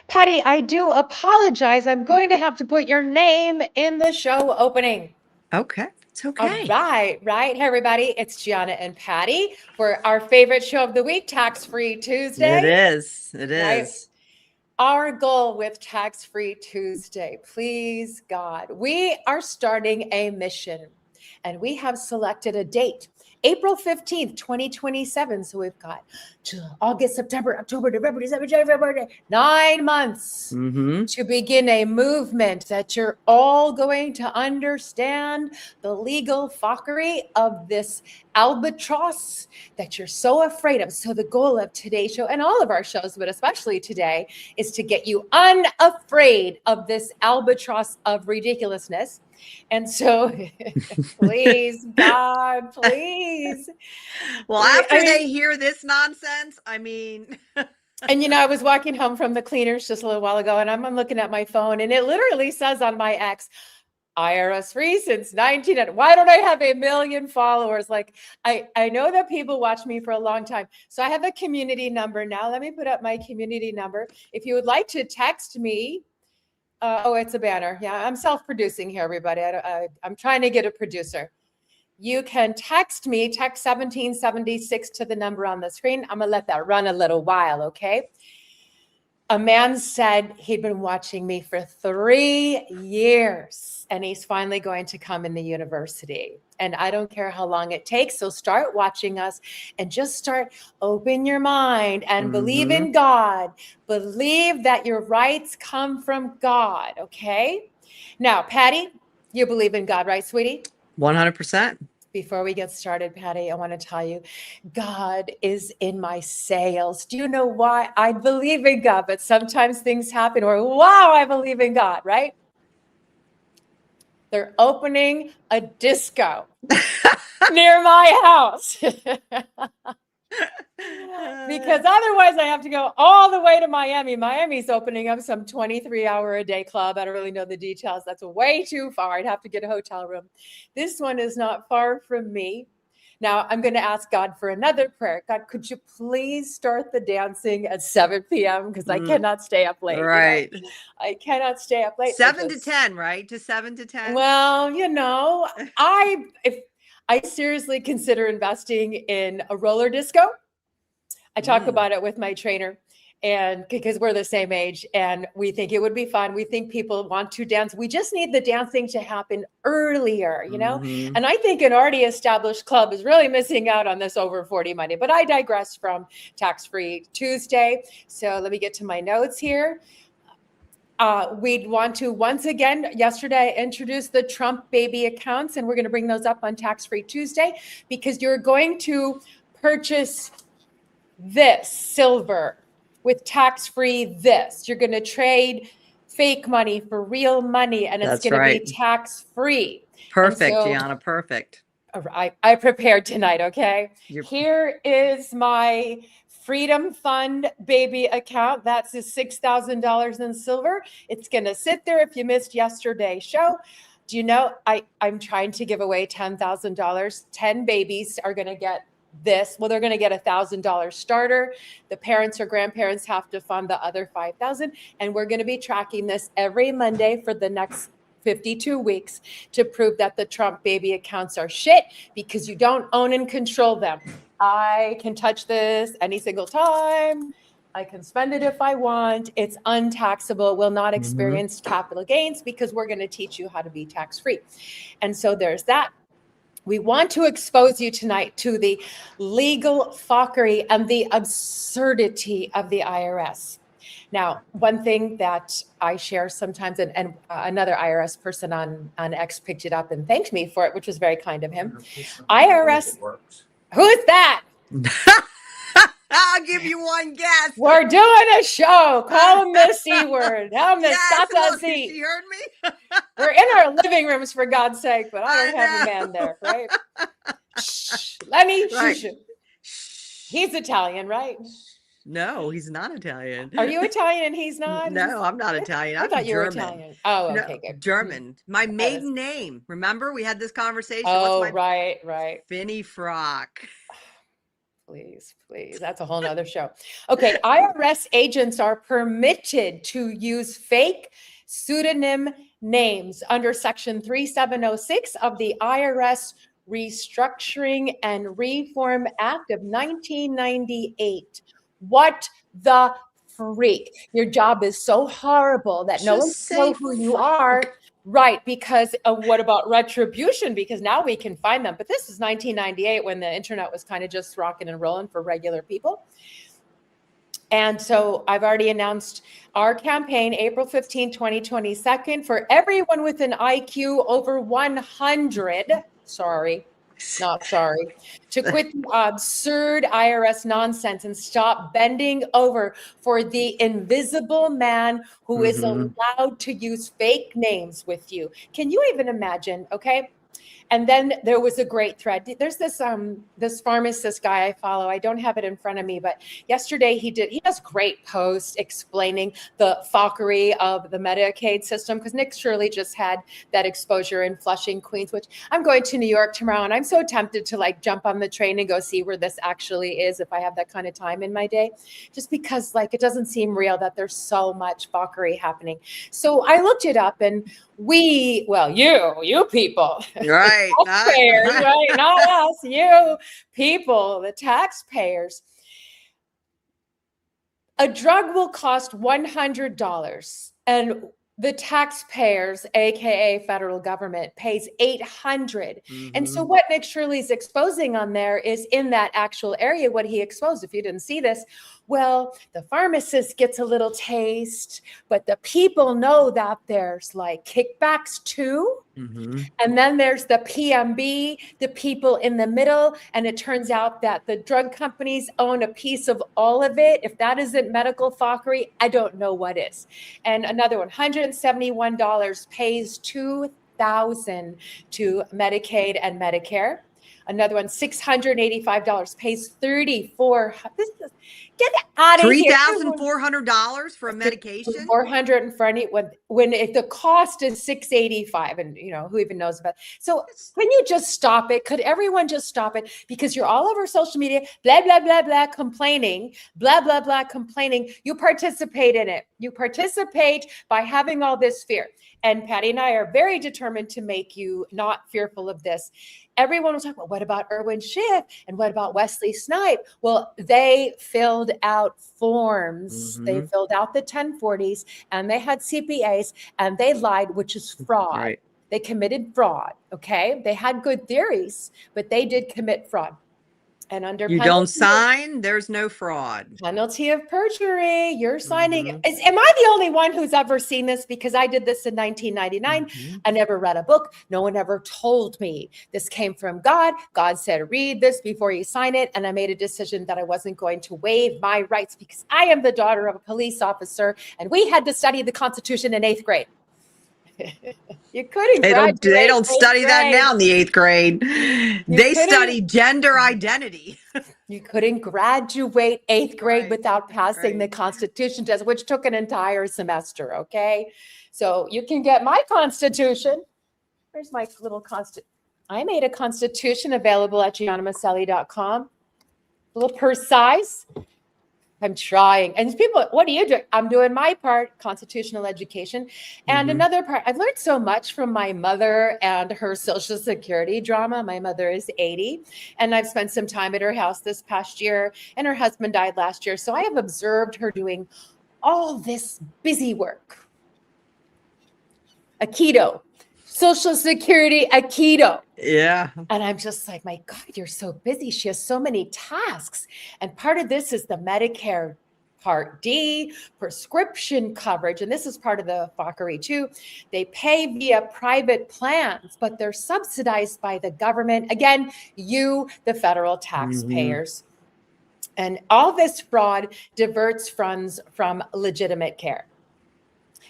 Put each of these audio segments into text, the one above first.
Patty, I do apologize. I'm going to have to put your name in the show opening. Okay, it's okay. All right. Hey, everybody. It's Gianna and Patty for our favorite show of the week, Tax-Free Tuesday. It is. Right? Our goal with Tax-Free Tuesday, please God, we are starting a mission and we have selected a date. April 15th, 2027. So we've got August, September, October, November, December, January, February, 9 months to begin a movement that you're all going to understand the legal fockery of this albatross that you're so afraid of. So the goal of today's show and all of our shows, but especially today, is to get you unafraid of this albatross of ridiculousness. And so, please, God, please. Well, after they hear this nonsense, I mean. And, you know, I was walking home from the cleaners just a little while ago, and I'm looking at my phone, and it literally says on my X, IRS-free since 19. Why don't I have 1 million followers? Like, I know that people watch me for a long time. So I have a community number now. Let me put up my community number. If you would like to text me, it's a banner. Yeah, I'm self-producing here, everybody. I'm trying to get a producer. You can text me, text 1776 to the number on the screen. I'm going to let that run a little while, okay? A man said he'd been watching me for 3 years, and he's finally going to come in the university. And I don't care how long it takes. So start watching us and just start open your mind and believe in God. Believe that your rights come from God, okay? Now, Patty, you believe in God, right, sweetie? 100%. Before we get started, Patty, I want to tell you, God is in my sales. Do you know why? I believe in God, but sometimes things happen or, wow, I believe in God, right? They're opening a disco near my house. Because otherwise I have to go all the way to Miami. Miami's opening up some 23-hour-a-day club. I don't really know the details. That's way too far. I'd have to get a hotel room. This one is not far from me. Now I'm going to ask God for another prayer. God, could you please start the dancing at 7 p.m. because I cannot stay up late. Right. You know? I cannot stay up late. 7 to 10, right? To 7 to 10. Well, you know, if I seriously consider investing in a roller disco. I talk about it with my trainer, and because we're the same age and we think it would be fun. We think people want to dance. We just need the dancing to happen earlier, you know? And I think an already established club is really missing out on this over 40 money, but I digress from Tax-Free Tuesday. So let me get to my notes here. We'd want to, once again, yesterday I introduced the Trump baby accounts, and we're going to bring those up on Tax-Free Tuesday because you're going to purchase this silver with tax-free this. You're going to trade fake money for real money, and it's going to be tax-free. Perfect, Gianna, perfect. I prepared tonight, okay? Here is my Freedom Fund baby account. That's $6,000 in silver. It's going to sit there if you missed yesterday's show. Do you know, I'm trying to give away $10,000. 10 babies are going to get this. Well, they're going to get $1,000 starter. The parents or grandparents have to fund the other $5,000. And we're going to be tracking this every Monday for the next 52 weeks to prove that the Trump baby accounts are shit because you don't own and control them. I can touch this any single time. I can spend it if I want. It's untaxable, will not experience capital gains because we're going to teach you how to be tax-free. And so there's that. We want to expose you tonight to the legal fockery and the absurdity of the IRS. Now, one thing that I share sometimes, and another IRS person on X picked it up and thanked me for it, which was very kind of him. IRS, who is that? I'll give you one guess. We're doing a show. Call him the C word. Have him stop that seat. She heard me. We're in our living rooms, for God's sake, but I don't have a man there, right? Shh. Lenny, shush. He's Italian, right? No, he's not Italian. Are you Italian and he's not? No, I'm not Italian. I thought you were German. Italian. Oh, No, okay, good. German. My maiden name. Remember, we had this conversation. Oh, What's my right. Finny Frock. Please. That's a whole nother show. Okay, IRS agents are permitted to use fake pseudonym names under Section 3706 of the IRS Restructuring and Reform Act of 1998. What the freak? Your job is so horrible that no one knows who you are. Right, because what about retribution? Because now we can find them. But this is 1998 when the internet was kind of just rocking and rolling for regular people. And so I've already announced our campaign, April 15, 2022, for everyone with an IQ over 100. To quit the absurd IRS nonsense and stop bending over for the invisible man who is allowed to use fake names with you. Can you even imagine? Okay. And then there was a great thread. There's this pharmacist guy I follow. I don't have it in front of me, but yesterday he does great posts explaining the fockery of the Medicaid system, because Nick Shirley just had that exposure in Flushing, Queens, which I'm going to New York tomorrow. And I'm so tempted to like jump on the train and go see where this actually is if I have that kind of time in my day, just because like it doesn't seem real that there's so much fockery happening. So I looked it up, and you people, right, taxpayers, right, not us, you people, the taxpayers. A drug will cost $100, and the taxpayers, aka federal government, pays $800. And so what Nick Shirley's exposing on there is in that actual area what he exposed. If you didn't see this, well, the pharmacist gets a little taste, but the people know that there's like kickbacks too. And then there's the PMB, the people in the middle. And it turns out that the drug companies own a piece of all of it. If that isn't medical fockery, I don't know what is. And another one, $171 pays $2,000 to Medicaid and Medicare. Another one, $685 pays $3,400. Get out of here. $3,400 for a medication. $400 in front of when the cost is $685, and you know who even knows about it. So can you just stop it? Could everyone just stop it? Because you're all over social media, blah blah blah blah, complaining, blah blah blah, complaining. You participate in it. You participate by having all this fear. And Patty and I are very determined to make you not fearful of this. Everyone will talk about, what about Erwin Schiff? And what about Wesley Snipe? Well, they filled out forms. They filled out the 1040s, and they had CPAs, and they lied, which is fraud. Right. They committed fraud, okay? They had good theories, but they did commit fraud. And under you don't sign, there's no fraud. Penalty of perjury, you're signing. Am I the only one who's ever seen this? Because I did this in 1999. I never read a book. No one ever told me this came from God. God said, read this before you sign it. And I made a decision that I wasn't going to waive my rights because I am the daughter of a police officer, and we had to study the Constitution in 8th grade. You couldn't. They don't study that now in the 8th grade. They study gender identity. You couldn't graduate 8th grade without passing the Constitution test, which took an entire semester. Okay, so you can get my Constitution. Where's my little Constitution? I made a Constitution available at GiannaMiceli.com. A little purse size. I'm trying. And people, what are you doing? I'm doing my part, constitutional education. And another part, I've learned so much from my mother and her Social Security drama. My mother is 80, and I've spent some time at her house this past year, and her husband died last year. So I have observed her doing all this busy work. Aikido, Social Security, Aikido. Yeah. And I'm just like, my God, you're so busy. She has so many tasks. And part of this is the Medicare Part D, prescription coverage. And this is part of the fockery too. They pay via private plans, but they're subsidized by the government. Again, you, the federal taxpayers. And all this fraud diverts funds from legitimate care.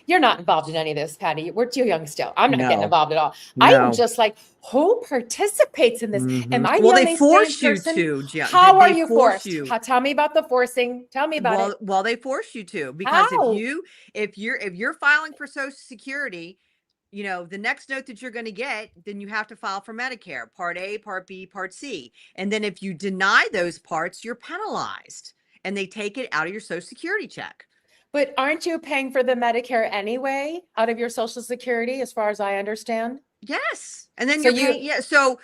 You're not involved in any of this, Patty. We're too young still. I'm not getting No. involved at all. I'm No. just like, who participates in this? Am I the Well, they only force sane you person? to, Gianna. How are They you force forced? you. Tell me about the forcing. Tell me about it. Well, they force you to, because How? if you're filing for Social Security, you know, the next note that you're going to get, then you have to file for Medicare, Part A, Part B, Part C. And then if you deny those parts, you're penalized, and they take it out of your Social Security check. But aren't you paying for the Medicare anyway out of your Social Security, as far as I understand? Yes. And then So you're paying, yeah. So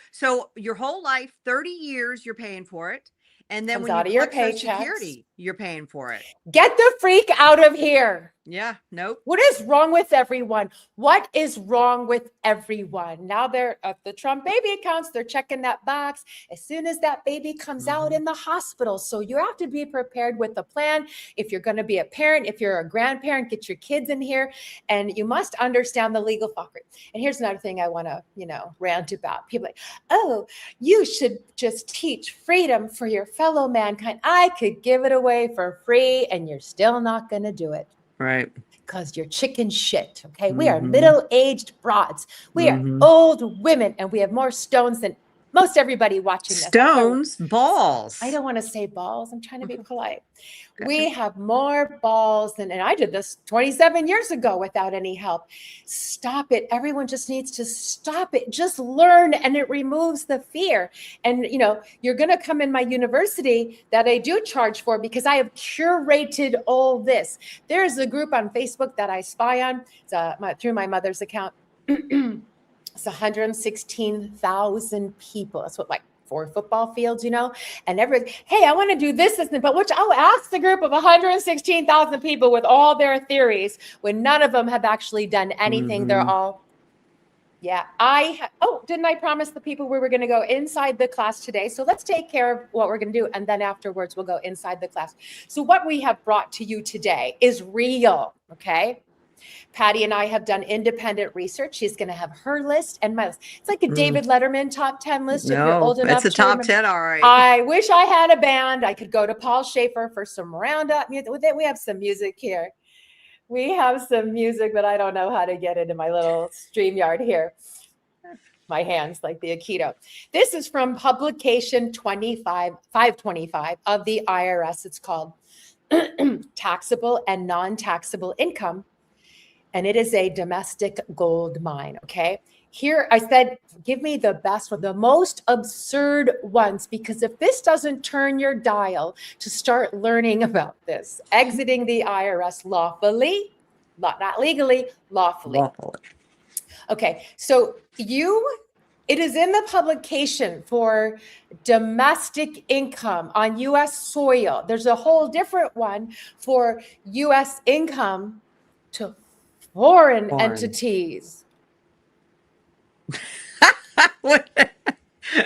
your whole life, 30 years, you're paying for it. And then comes when you out of your collect Social paychecks. Security, you're paying for it. Get the freak out of here. Yeah. Nope. What is wrong with everyone? What is wrong with everyone? Now they're at the Trump baby accounts. They're checking that box as soon as that baby comes out in the hospital. So you have to be prepared with a plan. If you're going to be a parent, if you're a grandparent, get your kids in here, and you must understand the legal fuckery. And here's another thing I want to, rant about. People like, oh, you should just teach freedom for your fellow mankind. I could give it away for free, and you're still not going to do it. Right. Because you're chicken shit. Okay. We are middle-aged broads. We are old women, and we have more stones than most everybody watching this. Stones, balls. I don't want to say balls. I'm trying to be polite. We have more balls than, and I did this 27 years ago without any help. Stop it. Everyone just needs to stop it. Just learn, and it removes the fear. And, you're going to come in my university that I do charge for, because I have curated all this. There's a group on Facebook that I spy on. It's through my mother's account. It's 116,000 people. That's what, like 4 football fields, and everybody, hey, I want to do this, but which I'll ask the group of 116,000 people with all their theories when none of them have actually done anything. They're all, yeah, didn't I promise the people we were going to go inside the class today? So let's take care of what we're going to do. And then afterwards, we'll go inside the class. So what we have brought to you today is real. Okay. Patty and I have done independent research. She's going to have her list and my list. It's like a David Letterman top 10 list. No, if you're old enough, it's a top 10. All right. I wish I had a band. I could go to Paul Schaefer for some roundup music. We have some music here. We have some music, but I don't know how to get into my little StreamYard here. My hands like the Aikido. This is from publication 525 of the IRS. It's called Taxable and Non-Taxable Income. And it is a domestic gold mine, okay? Here, I said, give me the best one, the most absurd ones, because if this doesn't turn your dial to start learning about this, exiting the IRS lawfully, not legally, lawfully. Okay, so it is in the publication for domestic income on U.S. soil. There's a whole different one for U.S. income to foreign entities.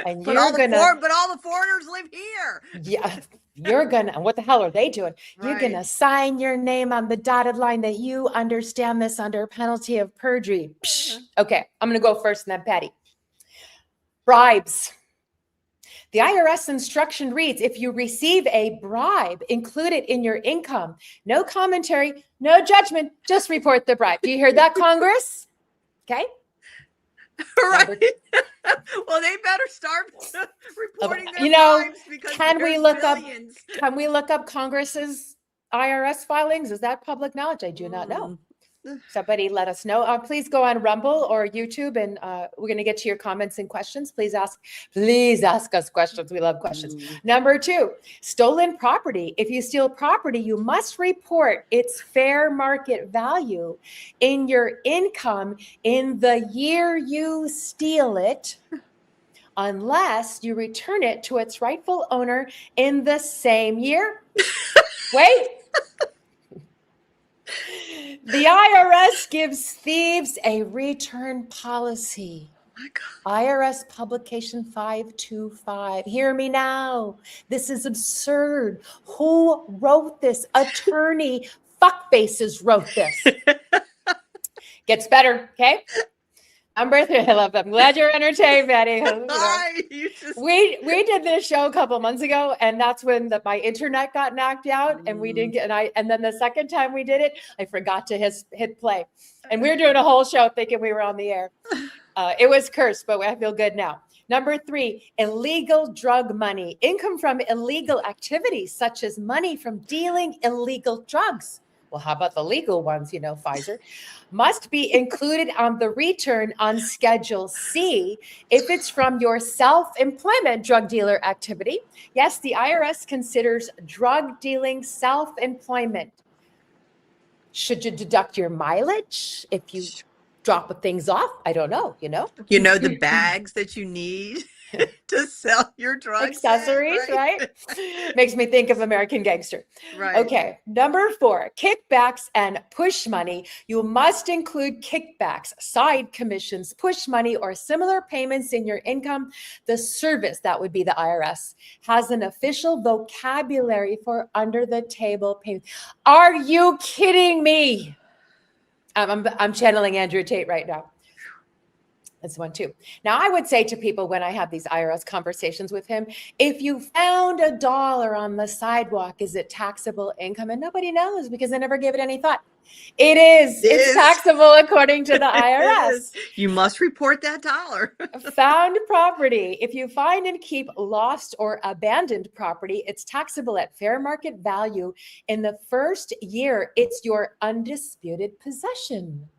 And but all the foreigners live here. Yeah, what the hell are they doing? Right. You're gonna sign your name on the dotted line that you understand this under penalty of perjury. Okay, I'm gonna go first and then Patty. Bribes. The IRS instruction reads, if you receive a bribe, include it in your income. No commentary, no judgment, just report the bribe. Do you hear that, Congress? Okay. Right. Well, they better start reporting their bribes, because can we look up Congress's IRS filings? Is that public knowledge? I do not know. Somebody let us know. Please go on Rumble or YouTube, and we're going to get to your comments and questions. Please ask us questions. We love questions. Number 2, stolen property. If you steal property, you must report its fair market value in your income in the year you steal it, unless you return it to its rightful owner in the same year. Wait. The IRS gives thieves a return policy. Oh my God. IRS publication 525. Hear me now. This is absurd. Who wrote this? Attorney fuckfaces wrote this. Gets better, okay? Number 3, I love them. Glad you're entertained, Betty. We did this show a couple months ago, and that's when my internet got knocked out, and we didn't get. And then the second time we did it, I forgot to hit play, and we were doing a whole show thinking we were on the air. It was cursed, but I feel good now. Number 3, illegal drug money, income from illegal activities such as money from dealing illegal drugs. Well, how about the legal ones, Pfizer, must be included on the return on Schedule C if it's from your self-employment drug dealer activity. Yes, the IRS considers drug dealing self-employment. Should you deduct your mileage if you drop things off? I don't know, the bags that you need to sell your drugs. Accessories, right? Makes me think of American Gangster. Right. Okay. Number 4, kickbacks and push money. You must include kickbacks, side commissions, push money, or similar payments in your income. The service, that would be the IRS, has an official vocabulary for under the table payments. Are you kidding me? I'm channeling Andrew Tate right now. That's one too. Now, I would say to people when I have these IRS conversations with him, if you found $1 on the sidewalk, is it taxable income? And nobody knows because I never gave it any thought. It is. It's taxable according to the IRS. You must report that dollar. Found property. If you find and keep lost or abandoned property, it's taxable at fair market value. In the first year, it's your undisputed possession.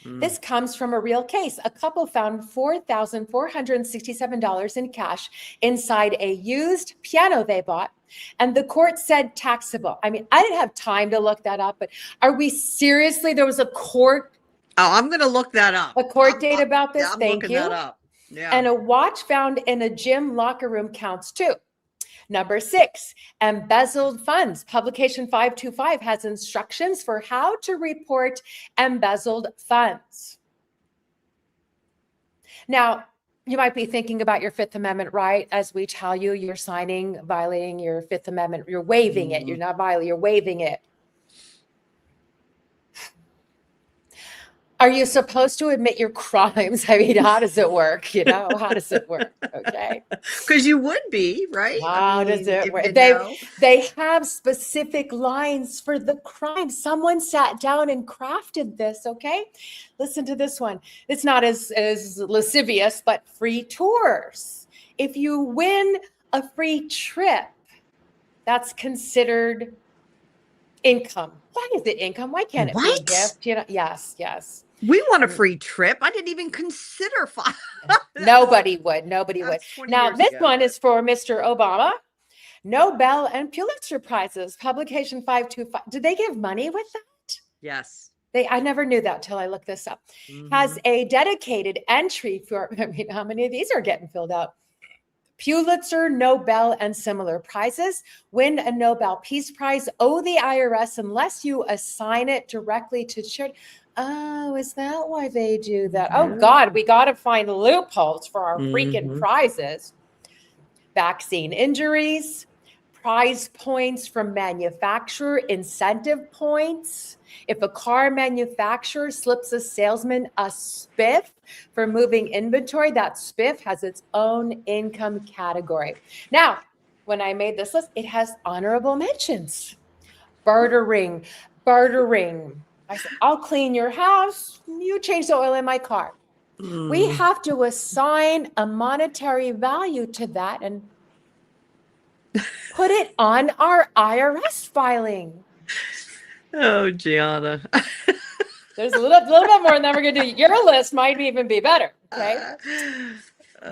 This comes from a real case. A couple found $4,467 in cash inside a used piano they bought, and the court said taxable. I mean, I didn't have time to look that up, but are we seriously? There was a court. Oh, I'm going to look that up. A court date about this. I'm Thank looking you. that up. Yeah. And a watch found in a gym locker room counts too. Number 6, embezzled funds. Publication 525 has instructions for how to report embezzled funds. Now, you might be thinking about your Fifth Amendment right as we tell you you're violating your Fifth Amendment. You're waiving it. You're not violating, you're waiving it. Are you supposed to admit your crimes? I mean, how does it work? How does it work? Okay. Because you would be, right? How does it work? They have specific lines for the crime. Someone sat down and crafted this, okay? Listen to this one. It's not as lascivious, but free tours. If you win a free trip, that's considered income. Why is it income? Why can't it be a gift? Yes. We want a free trip. I didn't even consider. Nobody would. Now, this one is for Mr. Obama. Nobel and Pulitzer Prizes, publication 525. Did they give money with that? Yes. I never knew that till I looked this up. Has a dedicated entry for, how many of these are getting filled out? Pulitzer, Nobel, and similar prizes. Win a Nobel Peace Prize. Owe the IRS unless you assign it directly to charity. Oh, is that why they do that? Oh, God, we got to find loopholes for our freaking prizes. Vaccine injuries, prize points from manufacturer, incentive points. If a car manufacturer slips a salesman a spiff for moving inventory, that spiff has its own income category. Now, when I made this list, it has honorable mentions. Bartering. I said, I'll clean your house. You change the oil in my car. We have to assign a monetary value to that and put it on our IRS filing. Oh, Gianna. There's a little bit more, and then we're going to do your list might even be better. Okay.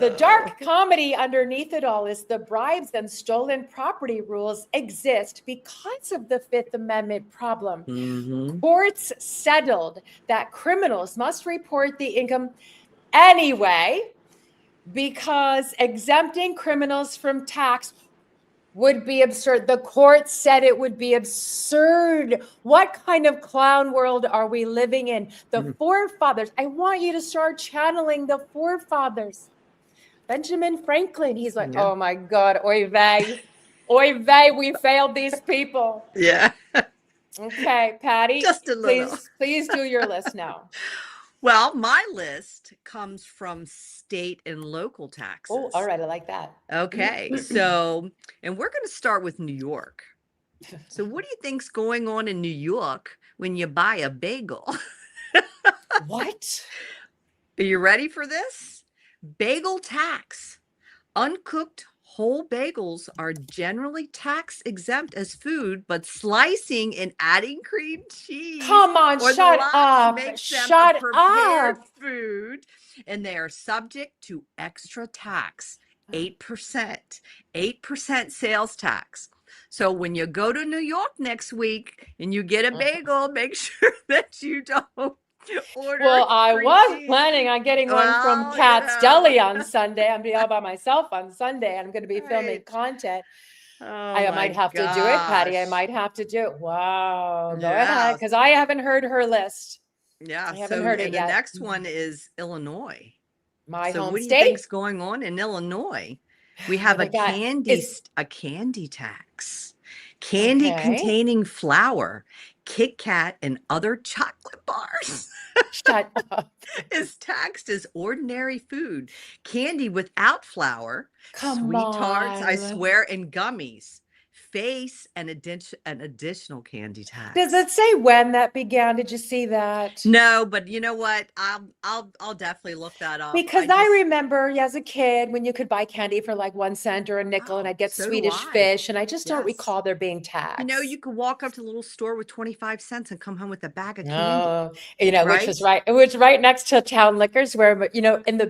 The dark comedy underneath it all is the bribes and stolen property rules exist because of the Fifth Amendment problem. Courts settled that criminals must report the income anyway because exempting criminals from tax would be absurd. The court said it would be absurd. What kind of clown world are we living in? The forefathers. I want you to start channeling the forefathers. Benjamin Franklin, he's like, oh my God, oy vey, we failed these people. Yeah. Okay, Patty, Just a little. Please do your list now. Well, my list comes from state and local Oh, all taxes. right. I like that. Okay, so, and we're going to start with New York. So, what do you think's going on in New York when you buy a bagel? What? Are you ready for this? Bagel tax. Uncooked whole bagels are generally tax exempt as food, but slicing and adding cream cheese Come on, or the shut lox up. makes them a Shut prepared up. food, and they are subject to extra tax, 8%, 8% sales tax. So when you go to New York next week and you get a bagel, make sure that you don't order Well, I cream was cheese. planning on getting one from Well, Cat's Deli on Sunday. I'm be all by myself on Sunday, and I'm going to be filming Right. content. Oh I my might have to do it, Patty. I gosh. might have to do it. Wow. Go ahead, Yeah. because I haven't heard her list. Yeah. I haven't So, heard it and the yet. next one is Illinois. My So home what do you state. think's going on in Illinois? We What have do a they got? candy tax. Candy Okay. containing flour, Kit Kat, and other chocolate bars Shut up. is taxed as ordinary food. Candy without flour, Come sweet tarts, I on. swear, and gummies face an additional candy Does tax. it say when that began? Did you see that? No, but you know what? I'll definitely look that up. Because I remember as a kid when you could buy candy for like 1 cent or a nickel, and Oh, I'd get so do Swedish I. fish, and I just don't Yes. recall there being You know, tax. you could walk up to the little store with 25 cents and come home with a bag of candy. Oh, you know, which Right? was right. It was right next to Town Liquors, where, you know, in the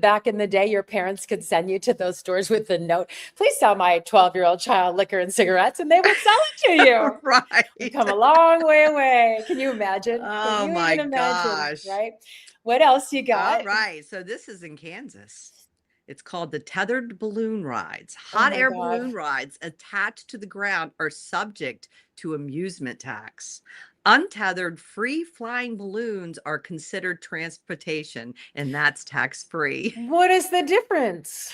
day, your parents could send you to those stores with the note, please sell my 12-year-old child liquor and cigarettes, and they would sell it to you. We've Right. come a long way away. Can you imagine? Can Oh you my even imagine? gosh. Right? What else you All got? right. So this is in Kansas. It's called the tethered balloon rides. Oh Hot my air God. balloon rides attached to the ground are subject to amusement tax. Untethered free flying balloons are considered transportation, and that's tax free. What is the difference?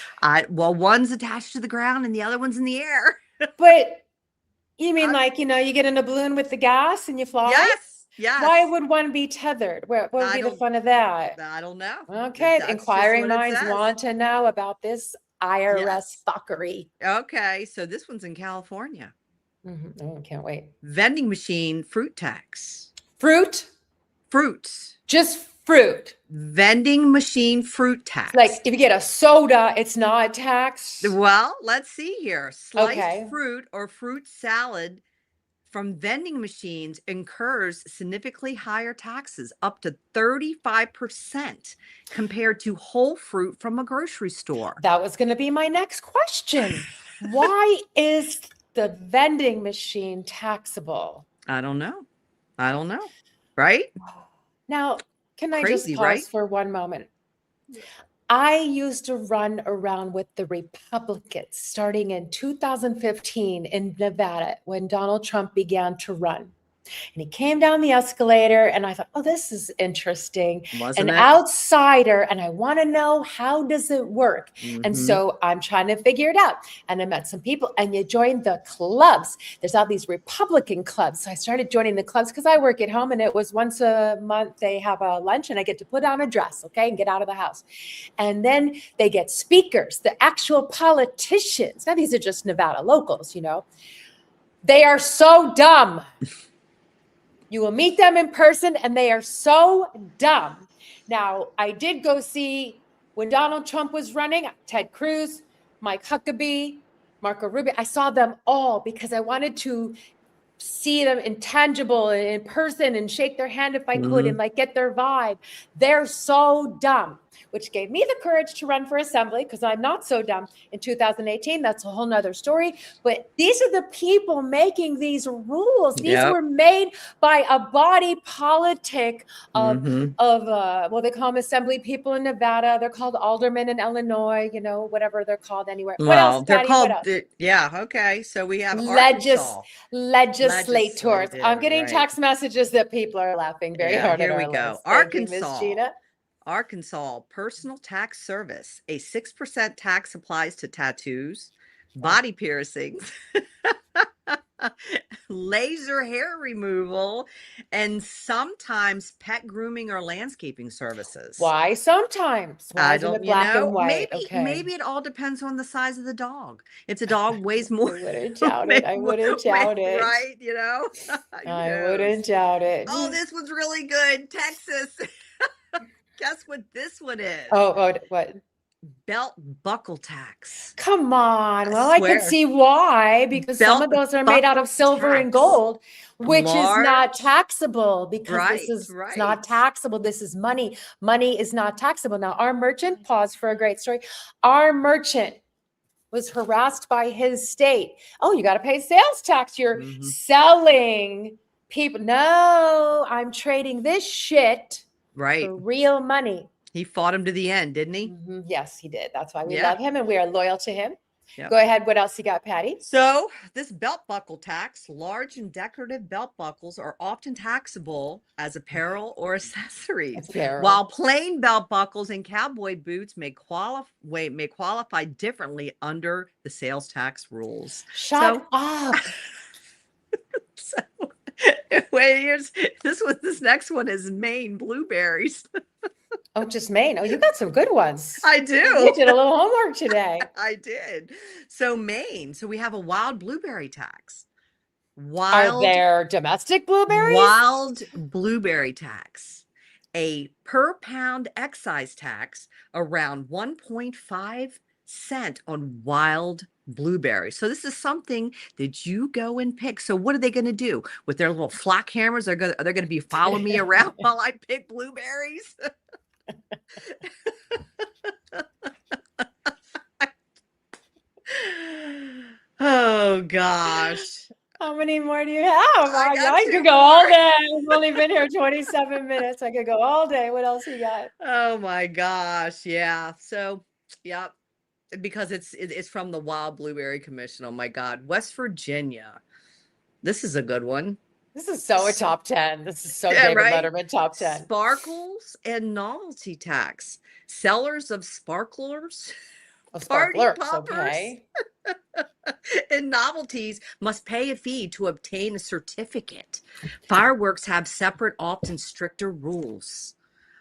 Well, one's attached to the ground and the other one's in the air. But you mean I- like, you know, you get in a balloon with the gas and you fly? Yes, yes. Why would one be tethered? What would I be the don't- fun of that? I don't know. Okay, That's just inquiring what it minds says. want to know about this IRS Yes. fuckery. Okay, so this one's in California. Oh, can't wait. Vending machine fruit tax. Fruit? Fruits. Just fruit. Vending machine fruit tax. Like if you get a soda, it's not taxed. Well, let's see here. Sliced Okay. fruit or fruit salad from vending machines incurs significantly higher taxes, up to 35% compared to whole fruit from a grocery store. That was going to be my next question. Why is the vending machine taxable? I don't know. Right? Now, can I Crazy, just pause right? for one moment? I used to run around with the Republicans starting in 2015 in Nevada when Donald Trump began to run. And he came down the escalator, and I thought, oh, this is interesting. Wasn't An it? outsider, and I want to know, how does it work? And Mhm. so I'm trying to figure it out. And I met some people, and you join the clubs. There's all these Republican clubs. So I started joining the clubs because I work at home, and it was once a month they have a lunch, and I get to put on a dress, okay, and get out of the house. And then they get speakers, the actual politicians. Now, these are just Nevada locals, you know. They are so dumb. You will meet them in person, and they are so dumb. Now, I did go see when Donald Trump was running, Ted Cruz, Mike Huckabee, Marco Rubio. I saw them all because I wanted to see them intangible in person and shake their hand if I could and like get their vibe. They're so dumb, which gave me the courage to run for assembly because I'm not so dumb in 2018. That's a whole nother story. But these are the people making these rules. These were made by a body politic of well, they call them assembly people in Nevada. They're called aldermen in Illinois, you know, whatever they're called anywhere. What Well, else, they're Patty? called, What else? yeah, okay. So we have Arkansas. Legislators. Legislative, I'm getting right. text messages that people are laughing very hard at Here we our go. list. Thank you, Miss Gina. Arkansas Personal Tax Service. A 6% tax applies to tattoos, body piercings, laser hair removal, and sometimes pet grooming or landscaping services. Why sometimes? Why I isn't don't, it black and white? maybe it all depends on the size of the dog. If the dog weighs I more, wouldn't doubt it. I wouldn't doubt it. right? Who I knows? wouldn't doubt it. Oh, this one's really good. Texas. Guess what this one is? Oh, what? Belt buckle tax. Come on. Well, I I can swear. see why, because some Belt of those are made out of buckle silver and tax. gold, which is not Large. taxable because this Right, is it's right. not taxable. This is money. Money is not taxable. Now, our merchant, pause for a great story. Our merchant was harassed by his state. Oh, you got to pay sales tax. You're Mhm. selling people. No, I'm trading this shit Right. for real money. He fought him to the end, didn't he? Mhm. Yes, he did. That's why we Yeah. love him and we are loyal to him. Yep. Go ahead. What else you got, Patty? So this belt buckle tax, large and decorative belt buckles are often taxable as apparel or accessories, Apparel. while plain belt buckles and cowboy boots may qualify differently under the sales tax rules. Shut up. So, wait, this next one is Maine blueberries. Oh, just Maine. Oh, you got some good ones. I do. You did a little homework today. I did. So Maine. So we have a wild blueberry tax. Are there domestic blueberries? Wild blueberry tax. A per pound excise tax around 1.5 cent on wild blueberries. So this is something that you go and pick. So what are they going to do with their little flock hammers? Are they going to be following me around while I pick blueberries? Oh gosh. How many more do you have? I two could go all more. day. I've only been here 27 minutes. I could go all day. What else you got? Oh my gosh. Yeah. So, yep. Because it's from the Wild Blueberry Commission. Oh my God. West Virginia. This is a good one. This is so a top 10. This is so Yeah, David right? Letterman top 10. Sparkles and novelty tax. Sellers of sparklers, Oh, party sparklers, poppers, okay. and novelties must pay a fee to obtain a certificate. Fireworks have separate, often stricter rules.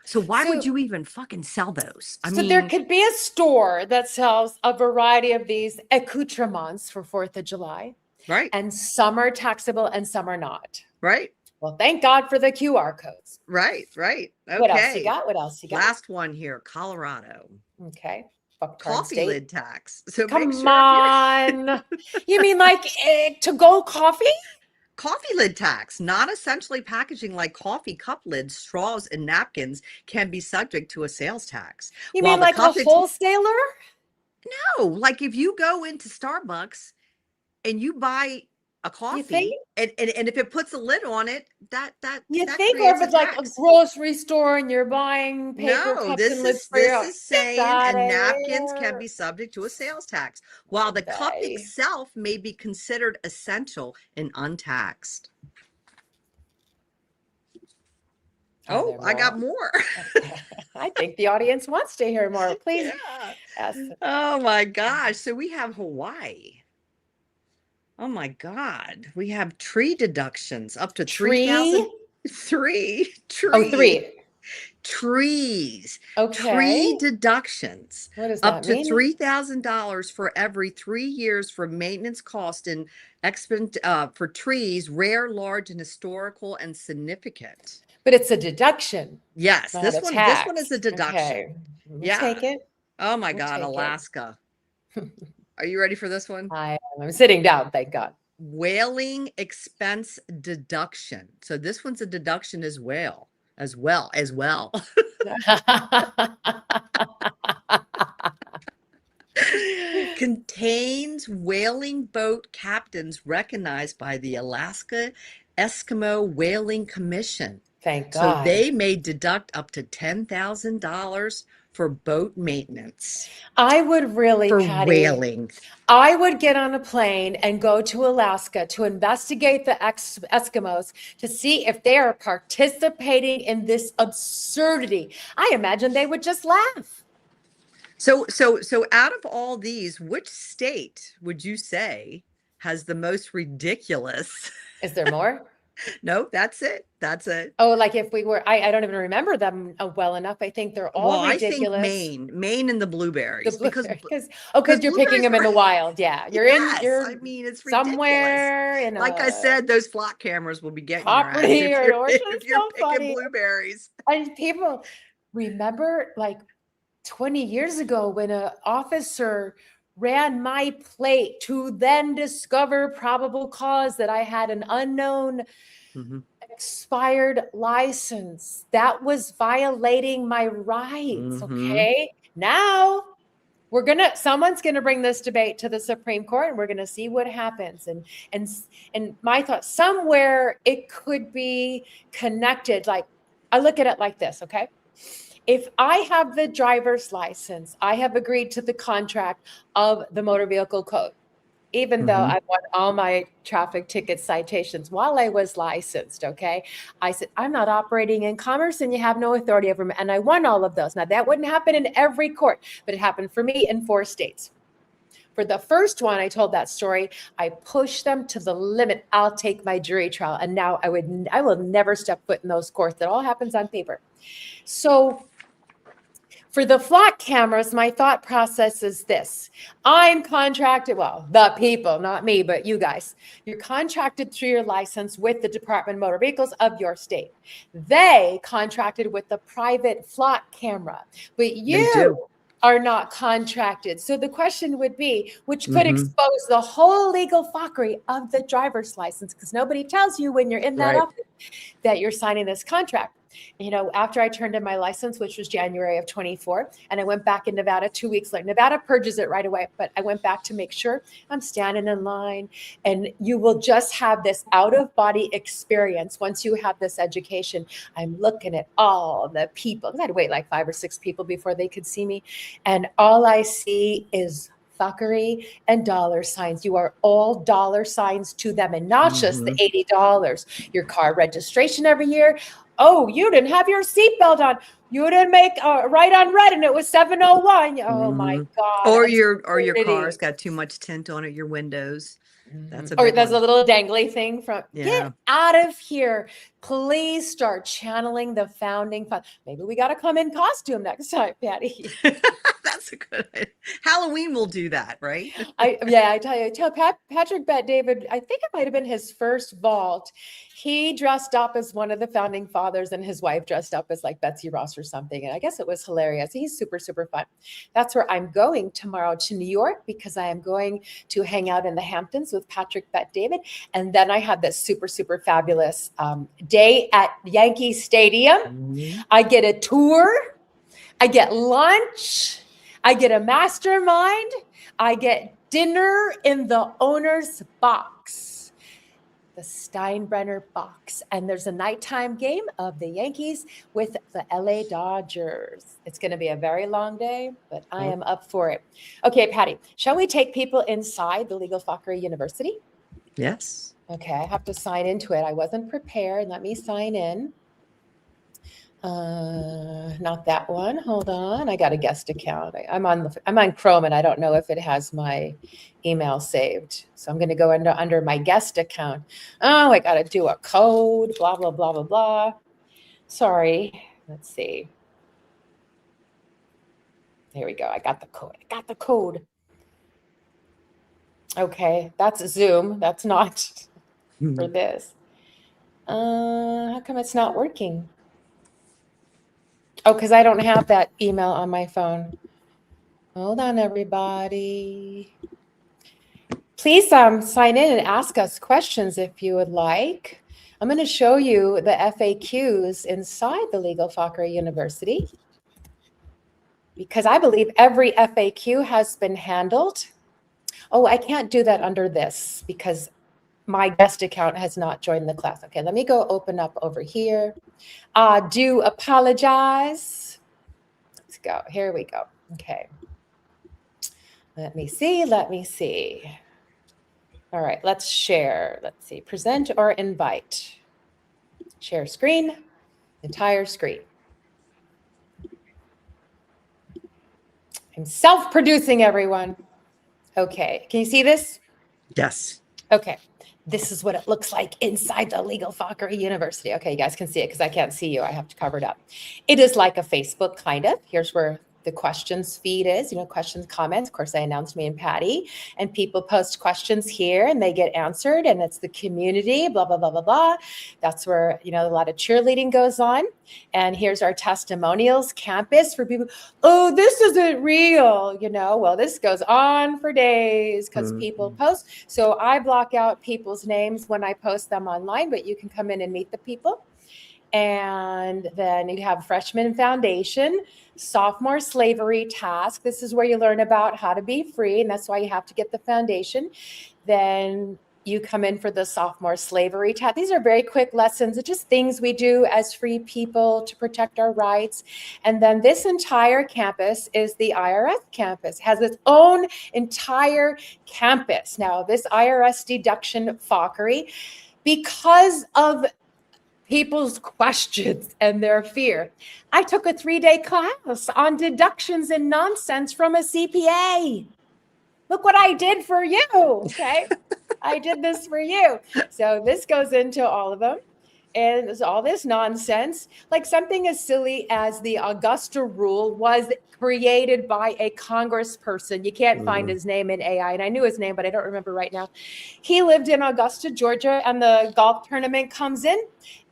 So why would you even fucking sell those? I mean, there could be a store that sells a variety of these accoutrements for 4th of July. right. And some are taxable and some are not. Right. Well, thank God for the QR codes. Right. Right. Okay. What else you got? What else you got? Last one here, Colorado. Okay. Fuck Coffee lid tax. So Come on. You mean like to-go coffee? Coffee lid tax, non-essentially packaging like coffee cup lids, straws, and napkins can be subject to a sales tax. You mean like a wholesaler? No, like if you go into Starbucks and you buy a coffee, and if it puts a lid on it, that you that think, or if it's like a grocery store and you're buying paper cups and lids for this is saying and napkins can be subject to a sales tax, while the cup itself may be considered essential and untaxed. Oh, I got more. I think the audience wants to hear more. Please. Yeah. Yes. Oh my gosh. So we have Hawaii. Oh my God. We have tree deductions up to 3,000. Tree. Oh, three. Trees. Okay. Tree deductions. What does that mean? Up to $3,000 for every 3 years for maintenance cost and for trees, rare, large, and historical and significant. But it's a deduction. Yes, this one is a deduction. Okay. Yeah. Take it. Oh my God, Alaska. Are you ready for this one? I'm sitting down, thank God. Whaling expense deduction. So this one's a deduction as well. Contains whaling boat captains recognized by the Alaska Eskimo Whaling Commission. Thank God. So they may deduct up to $10,000 for boat maintenance. I would really, for Patty, whaling. I would get on a plane and go to Alaska to investigate the Eskimos to see if they are participating in this absurdity. I imagine they would just laugh. So out of all these, which state would you say has the most ridiculous Is there more? No, that's it. That's it. Oh, like if we were, I don't even remember them well enough. I think they're all Well, I think ridiculous. Maine and the blueberries, The because blueberry, because you're picking blueberries them in are, the wild. Yeah, yes, I you're mean, it's ridiculous. somewhere in Like I a said, those flock cameras will be getting your ass property or an orchard. if It's you're so picking funny. blueberries. And people remember like 20 years ago when an officer ran my plate to then discover probable cause that I had an unknown expired license. That was violating my rights. Okay. Now someone's gonna bring this debate to the Supreme Court, and we're gonna see what happens. And my thought, somewhere it could be connected. Like, I look at it like this, okay? If I have the driver's license, I have agreed to the contract of the motor vehicle code, even though I won all my traffic ticket citations while I was licensed, okay? I said, I'm not operating in commerce and you have no authority over me. And I won all of those. Now, that wouldn't happen in every court, but it happened for me in 4 states. For the first one, I told that story. I pushed them to the limit. I'll take my jury trial. And now I will never step foot in those courts. That all happens on paper. So for the flock cameras, my thought process is this. I'm contracted, well, the people, not me, but you guys. You're contracted through your license with the Department of Motor Vehicles of your state. They contracted with the private flock camera, but you are not contracted. So the question would be, which could expose the whole legal fuckery of the driver's license, because nobody tells you when you're in that office that you're signing this contract. You know, after I turned in my license, which was January of 24, and I went back in Nevada 2 weeks later. Nevada purges it right away, but I went back to make sure I'm standing in line. And you will just have this out-of-body experience once you have this education. I'm looking at all the people. I had to wait like 5 or 6 people before they could see me. And all I see is fuckery and dollar signs. You are all dollar signs to them, and not just the $80, your car registration every year. Oh, you didn't have your seatbelt on. You didn't make right on red, and it was 701. Oh my God! Or your car's got too much tint on it. Your windows. That's a or big there's one. a little dangly thing from. Yeah. Get out of here! Please start channeling the founding fun. Maybe we got to come in costume next time, Patty. That's a good idea. Halloween will do that, right? I tell Patrick Bet David, I think it might have been his first vault. He dressed up as one of the founding fathers, and his wife dressed up as like Betsy Ross or something. And I guess it was hilarious. He's super, super fun. That's where I'm going tomorrow, to New York, because I am going to hang out in the Hamptons with Patrick Bet David. And then I have this super, super fabulous day at Yankee Stadium. I get a tour. I get lunch. I get a mastermind. I get dinner in the owner's box, the Steinbrenner box. And there's a nighttime game of the Yankees with the LA Dodgers. It's going to be a very long day, but I am up for it. Okay, Patty, shall we take people inside the Legal Fockery University? Yes. Okay, I have to sign into it. I wasn't prepared. Let me sign in. Not that one. Hold on. I got a guest account. I'm on Chrome, and I don't know if it has my email saved. So I'm going to go under my guest account. Oh, I got to do a code, blah, blah, blah, blah, blah. Sorry. Let's see. Here we go. I got the code. Okay. That's Zoom. That's not for this. How come it's not working? Oh, because I don't have that email on my phone. Hold on, everybody. Please sign in and ask us questions if you would like. I'm going to show you the FAQs inside the Legal Fockery University, because I believe every FAQ has been handled. Oh, I can't do that under this because my guest account has not joined the class. Okay, let me go open up over here. Do apologize. Let's go. Here we go. Okay. Let me see. All right, let's share. Let's see. Present or invite. Share screen. Entire screen. I'm self-producing, everyone. Okay. Can you see this? Yes. Okay, this is what it looks like inside the Legal Fockery University. Okay, you guys can see it because I can't see you. I have to cover it up. It is like a Facebook, kind of. Here's where the questions feed is, questions, comments. Of course, I announced me and Patty, and people post questions here and they get answered, and it's the community, blah, blah, blah, blah, blah. That's where, a lot of cheerleading goes on. And here's our testimonials campus for people. Oh, this isn't real. Well, this goes on for days because people post. So I block out people's names when I post them online, but you can come in and meet the people. And then you have freshman foundation, sophomore slavery task. This is where you learn about how to be free. And that's why you have to get the foundation. Then you come in for the sophomore slavery task. These are very quick lessons. It's just things we do as free people to protect our rights. And then this entire campus is the IRS campus, has its own entire campus. Now, this IRS deduction fockery, because of people's questions and their fear. I took a 3-day class on deductions and nonsense from a CPA. Look what I did for you, okay? I did this for you. So this goes into all of them. And there's all this nonsense, like something as silly as the Augusta rule was created by a congressperson. You can't find his name in AI, and I knew his name, but I don't remember right now. He lived in Augusta, Georgia, and the golf tournament comes in,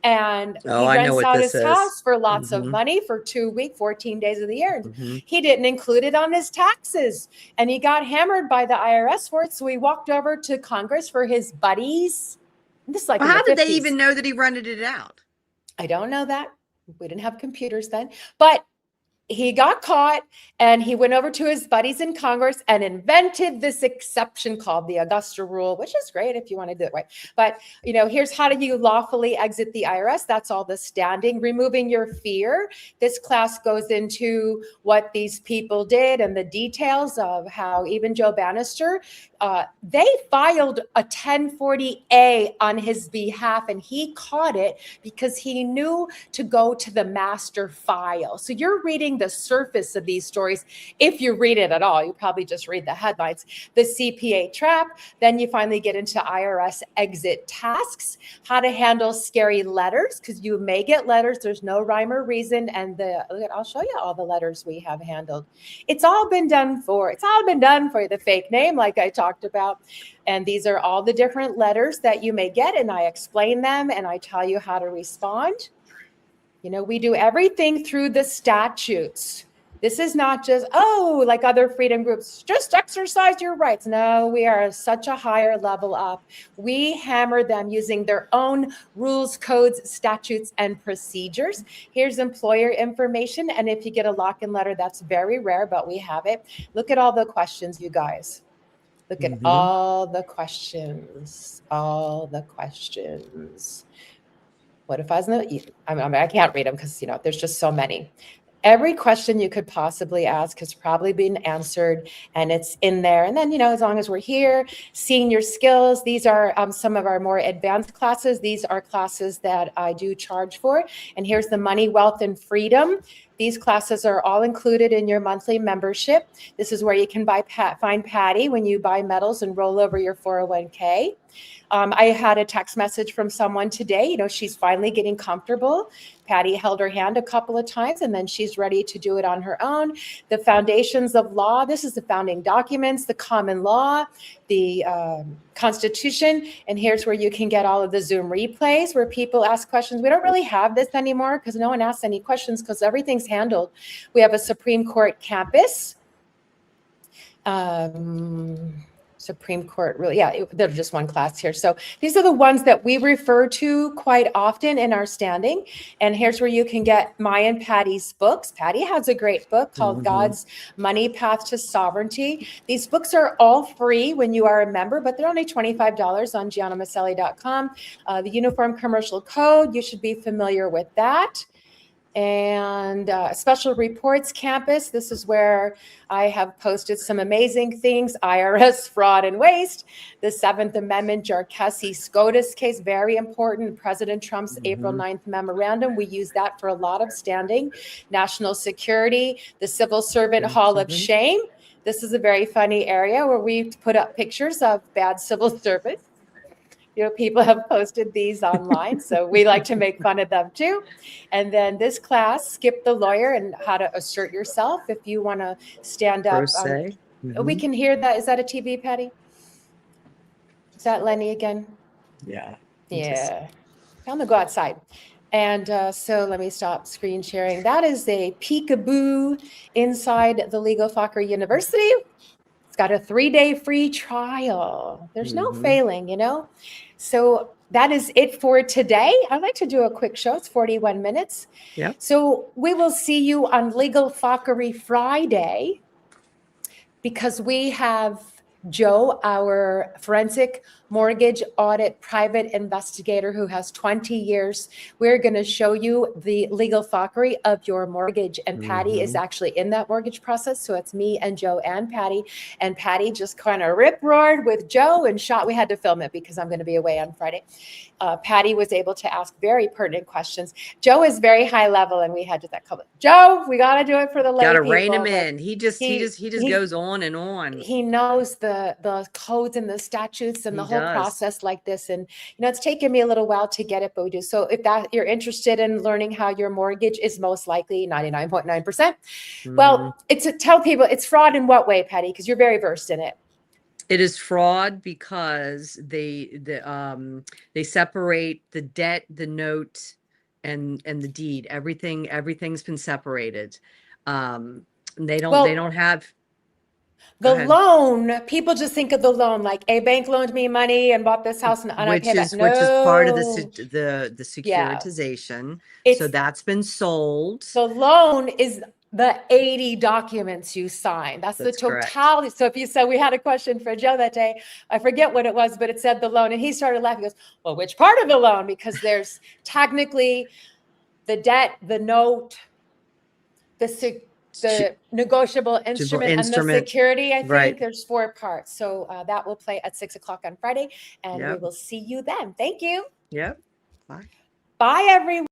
and he rents out his house for lots of money for 2 weeks, 14 days of the year. He didn't include it on his taxes, and he got hammered by the IRS for it. So he walked over to Congress for his buddies. This is like how did they even know that he rented it out? I don't know that. We didn't have computers then, but he got caught and he went over to his buddies in Congress and invented this exception called the Augusta rule, which is great if you want to do it right. But, here's how do you lawfully exit the IRS? That's all the standing, removing your fear. This class goes into what these people did and the details of how even Joe Bannister, they filed a 1040A on his behalf, and he caught it because he knew to go to the master file. So you're reading the surface of these stories. If you read it at all, you probably just read the headlines. The CPA trap. Then you finally get into IRS exit tasks, how to handle scary letters, because you may get letters. There's no rhyme or reason. And I'll show you all the letters we have handled. It's all been done for the fake name, like I talked about. And these are all the different letters that you may get. And I explain them and I tell you how to respond. We do everything through the statutes. This is not just, like other freedom groups, just exercise your rights. No, we are such a higher level up. We hammer them using their own rules, codes, statutes, and procedures. Here's employer information. And if you get a lock-in letter, that's very rare, but we have it. Look at all the questions, you guys. Look at all the questions, What if I can't read them because, there's just so many. Every question you could possibly ask has probably been answered, and it's in there. And then, as long as we're here, seeing your skills, these are some of our more advanced classes. These are classes that I do charge for. And here's the money, wealth, and freedom. These classes are all included in your monthly membership. This is where you can find Patty when you buy metals and roll over your 401k. I had a text message from someone today. She's finally getting comfortable. Patty held her hand a couple of times, and then she's ready to do it on her own. The foundations of law. This is the founding documents, the common law, the Constitution. And here's where you can get all of the Zoom replays where people ask questions. We don't really have this anymore because no one asks any questions because everything's handled. We have a Supreme Court campus. Supreme Court, really, there's just one class here. So these are the ones that we refer to quite often in our standing. And here's where you can get my and Patty's books. Patty has a great book called God's Money Path to Sovereignty. These books are all free when you are a member, but they're only $25 on giannamiceli.com. The Uniform Commercial Code, you should be familiar with that. And Special Reports Campus. This is where I have posted some amazing things. IRS fraud and waste. The 7th Amendment Jarkessi SCOTUS case, very important. President Trump's April 9th memorandum. We use that for a lot of standing. National security. The Civil Servant Hall of Shame. This is a very funny area where we put up pictures of bad civil servants. People have posted these online, so we like to make fun of them too. And then this class, Skip the Lawyer and how to assert yourself if you want to stand up. We can hear that. Is that a TV, Patty? Is that Lenny again? Yeah. Yeah. I'm gonna go outside. And so let me stop screen sharing. That is a peekaboo inside the Legal Fockery University. It's got a 3-day free trial. There's no failing, So that is it for today. I'd like to do a quick show. It's 41 minutes. Yeah. So we will see you on Legal Fockery Friday because we have Joe, our forensic mortgage audit private investigator who has 20 years. We're going to show you the legal fockery of your mortgage. And Patty is actually in that mortgage process. So it's me and Joe and Patty. And Patty just kind of rip-roared with Joe and shot. We had to film it because I'm going to be away on Friday. Patty was able to ask very pertinent questions. Joe is very high level, and we had to that couple. Joe, we got to do it for the lay Got to people, rein him but in. He just goes on and on. He knows the codes and the statutes and the whole process like this. And, it's taken me a little while to get it, but we do. So if that you're interested in learning how your mortgage is most likely 99.9%, well, tell people it's fraud in what way, Patty? Because you're very versed in it. It is fraud because they separate the debt, the note, and the deed. Everything's been separated. They don't have the loan. People just think of the loan like a bank loaned me money and bought this house, and I paid that. No. Which is part of the securitization. So that's been sold. The loan is the 80 documents you sign. That's the totality. Correct. So if you said, we had a question for Joe that day, I forget what it was, but it said the loan, and he started laughing. He goes, well, which part of the loan? Because there's technically the debt, the note, the negotiable instrument, and the security. I think there's 4 parts. So that will play at 6:00 on Friday, and we will see you then. Thank you. Yep. Bye. Bye, everyone.